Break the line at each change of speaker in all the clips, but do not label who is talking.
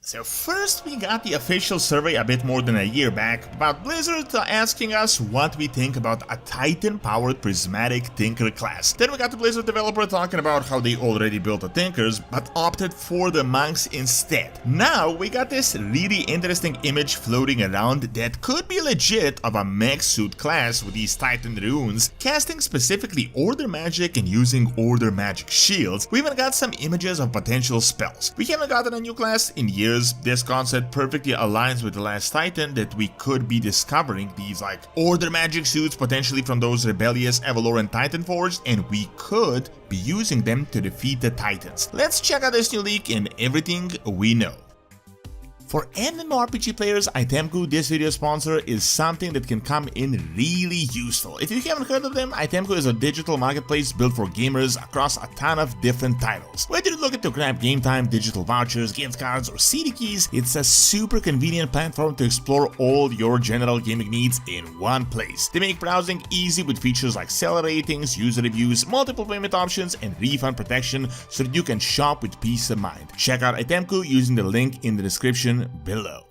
So first we got the official survey a bit more than a year back about Blizzard asking us what we think about a Titan-powered prismatic Tinker class. Then we got the Blizzard developer talking about how they already built the Tinkers but opted for the monks instead. Now we got this really interesting image floating around that could be legit of a mech suit class with these Titan runes, casting specifically order magic and using order magic shields. We even got some images of potential spells. We haven't gotten a new class in years. This concept perfectly aligns with the last Titan that we could be discovering these like order magic suits potentially from those rebellious avaloren titanforged, and we could be using them to defeat the Titans. Let's check out this new leak and everything we know. For MMORPG players, Itemku, this video sponsor, is something that can come in really useful. If you haven't heard of them, Itemku is a digital marketplace built for gamers across a ton of different titles. Whether you're looking to grab game time, digital vouchers, gift cards, or CD keys, it's a super convenient platform to explore all your general gaming needs in one place. They make browsing easy with features like seller ratings, user reviews, multiple payment options, and refund protection so that you can shop with peace of mind. Check out Itemku using the link in the description below.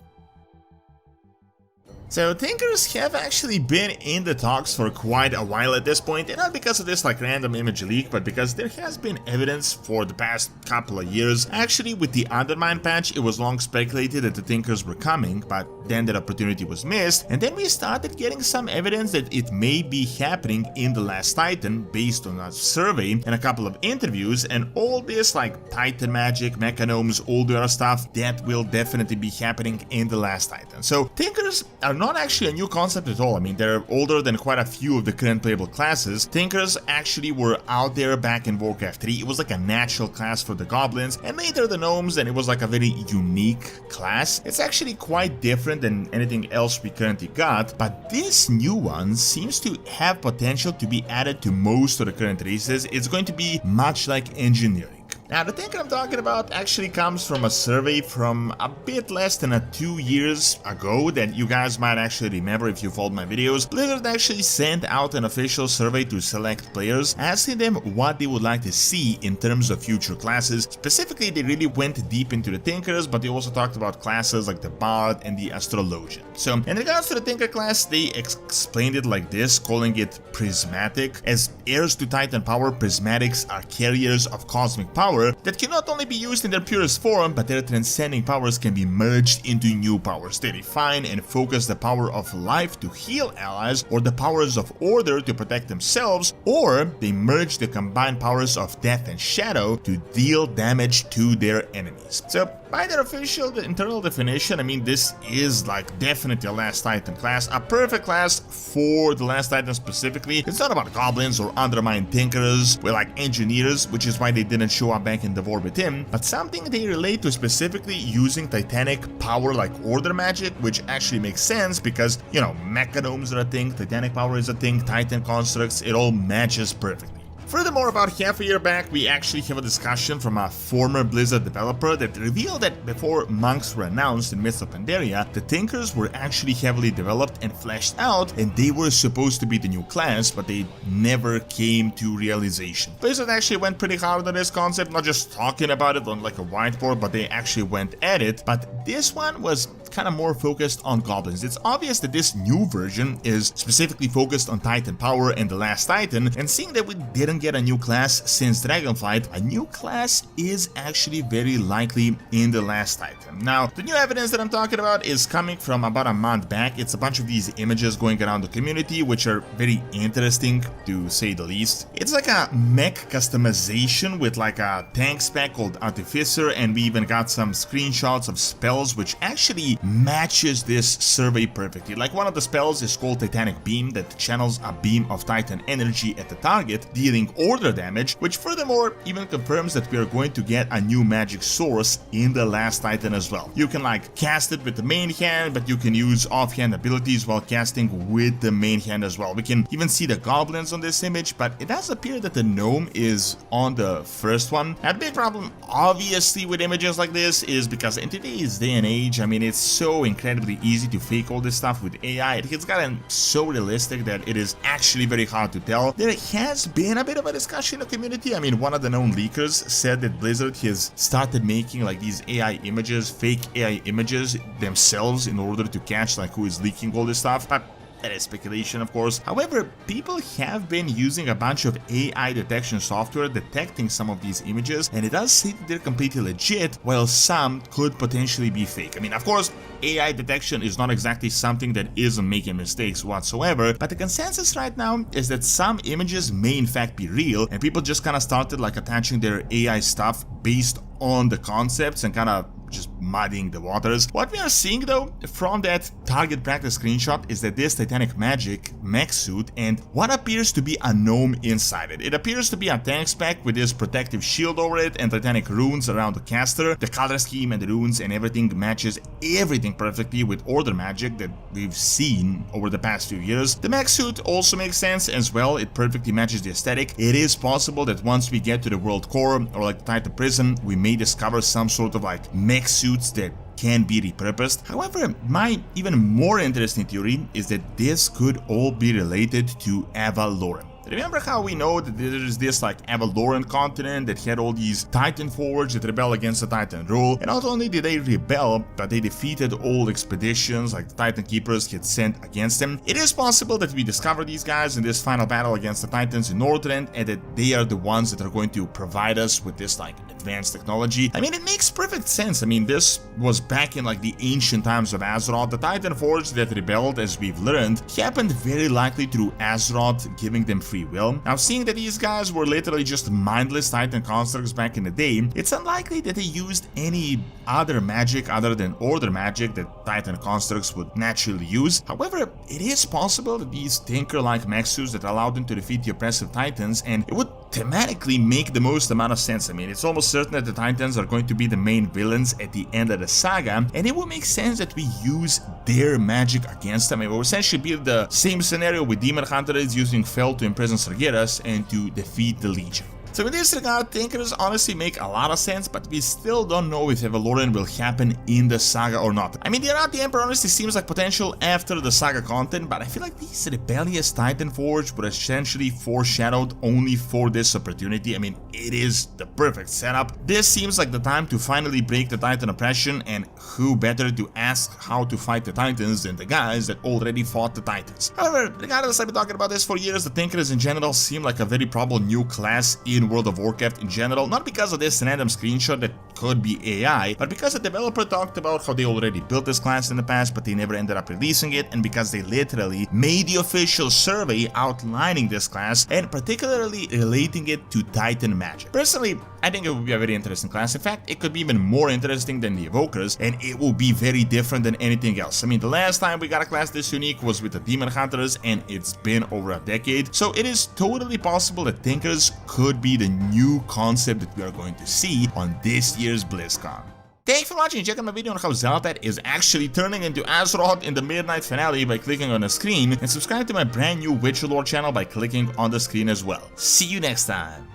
So Tinkers have actually been in the talks for quite a while at this point, and not because of this like random image leak, but because there has been evidence for the past couple of years. Actually, with the Undermine patch, it was long speculated that the Tinkers were coming, but then that opportunity was missed, and then we started getting some evidence that it may be happening in the last Titan based on a survey and a couple of interviews, and all this like Titan magic, mechanomes, all the other stuff that will definitely be happening in the last Titan. So Tinkers are not actually a new concept at all. I mean, they're older than quite a few of the current playable classes. Tinkers actually were out there back in Warcraft 3. It was like a natural class for the goblins, and later the gnomes, and it was like a very unique class. It's actually quite different than anything else we currently got, but this new one seems to have potential to be added to most of the current races. It's going to be much like engineering. Now, the Tinker I'm talking about actually comes from a survey from a bit less than 2 years ago that you guys might actually remember if you followed my videos. Blizzard actually sent out an official survey to select players, asking them what they would like to see in terms of future classes. Specifically, they really went deep into the Tinkers, but they also talked about classes like the Bard and the Astrologian. So, in regards to the Tinker class, they explained it like this, calling it prismatic. As heirs to Titan power, prismatics are carriers of cosmic power that can not only be used in their purest form, but their transcending powers can be merged into new powers. They refine and focus the power of life to heal allies, or the powers of order to protect themselves, or they merge the combined powers of death and shadow to deal damage to their enemies. So, by their official internal definition, I mean, this is like definitely a Last Titan class, a perfect class for the Last Titan specifically. It's not about goblins or undermined Tinkers, we're like engineers, which is why they didn't show up back in the war with him, but something they relate to specifically using Titanic power like order magic, which actually makes sense because, you know, mechanomes are a thing, Titanic power is a thing, Titan constructs, it all matches perfectly. Furthermore, about half a year back, we actually have a discussion from a former Blizzard developer that revealed that before monks were announced in Mists of Pandaria, the Tinkers were actually heavily developed and fleshed out, and they were supposed to be the new class, but they never came to realization. Blizzard actually went pretty hard on this concept, not just talking about it on like a whiteboard, but they actually went at it, but this one was kind of more focused on goblins. It's obvious that this new version is specifically focused on Titan power and the last Titan, and seeing that we didn't get a new class since Dragonflight, a new class is actually very likely in the last Titan. Now, the new evidence that I'm talking about is coming from about a month back. It's a bunch of these images going around the community, which are very interesting to say the least. It's like a mech customization with like a tank spec called Artificer, and we even got some screenshots of spells which actually matches this survey perfectly. Like one of the spells is called Titanic Beam that channels a beam of Titan energy at the target, dealing order damage, which furthermore even confirms that we are going to get a new magic source in the last Titan as well. You can like cast it with the main hand, but you can use offhand abilities while casting with the main hand as well. We can even see the goblins on this image, but it does appear that the gnome is on the first one. A big problem obviously with images like this is because in today's day and age, I mean, it's so incredibly easy to fake all this stuff with AI. It has gotten so realistic that it is actually very hard to tell. There has been a bit of a discussion in the community. I mean, one of the known leakers said that Blizzard has started making like these AI images, fake AI images themselves in order to catch like who is leaking all this stuff. But that is speculation, of course. However, people have been using a bunch of AI detection software detecting some of these images, and it does say that they're completely legit, while some could potentially be fake. I mean, of course, AI detection is not exactly something that isn't making mistakes whatsoever, but the consensus right now is that some images may in fact be real, and people just kind of started like attaching their AI stuff based on the concepts and kind of just muddying the waters. What we are seeing though from that target practice screenshot is that this Titanic Magic mech suit and what appears to be a gnome inside it. It appears to be a tank spec with this protective shield over it and Titanic runes around the caster. The color scheme and the runes and everything matches everything perfectly with Order magic that we've seen over the past few years. The mech suit also makes sense as well. It perfectly matches the aesthetic. It is possible that once we get to the world core or like the Titan prison, we may discover some sort of like mech suits that can be repurposed. However, my even more interesting theory is that this could all be related to Avaloren. Remember how we know that there is this like avaloren continent that had all these titanforged that rebel against the Titan rule, and not only did they rebel, but they defeated all expeditions like the Titan Keepers had sent against them. It is possible that we discover these guys in this final battle against the Titans in Northrend, and that they are the ones that are going to provide us with this like advanced technology. I mean, it makes perfect sense. I mean, this was back in like the ancient times of Azeroth. The Titanforged that rebelled, as we've learned, happened very likely through Azeroth giving them free will. Now, seeing that these guys were literally just mindless Titan constructs back in the day, it's unlikely that they used any other magic other than Order magic that Titan constructs would naturally use. However, it is possible that these tinker-like mech suits that allowed them to defeat the oppressive Titans, and it would thematically make the most amount of sense. I mean, it's almost certain that the Titans are going to be the main villains at the end of the saga, and it would make sense that we use their magic against them. It will essentially be the same scenario with Demon Hunters using Fel to imprison Sargeras and to defeat the Legion. So in this regard, Tinkers honestly make a lot of sense, but we still don't know if Avaloren will happen in the saga or not. I mean, the Around the Emperor honestly seems like potential after the saga content, but I feel like these rebellious Titanforged were essentially foreshadowed only for this opportunity. I mean, it is the perfect setup. This seems like the time to finally break the Titan oppression, and who better to ask how to fight the Titans than the guys that already fought the Titans. However, regardless, I've been talking about this for years, the Tinkers in general seem like a very probable new class in World of Warcraft in general, not because of this random screenshot that could be AI, but because the developer talked about how they already built this class in the past, but they never ended up releasing it, and because they literally made the official survey outlining this class and particularly relating it to Titan magic. Personally, I think it would be a very interesting class. In fact, it could be even more interesting than the Evokers, and it will be very different than anything else. I mean, the last time we got a class this unique was with the Demon Hunters, and it's been over a decade, so it is totally possible that Tinkers could be the new concept that we are going to see on this year's BlizzCon. Thanks for watching. Check out my video on how Xal'atath is actually turning into Azeroth in the Midnight Finale by clicking on the screen, and subscribe to my brand new Witcher Lore channel by clicking on the screen as well. See you next time!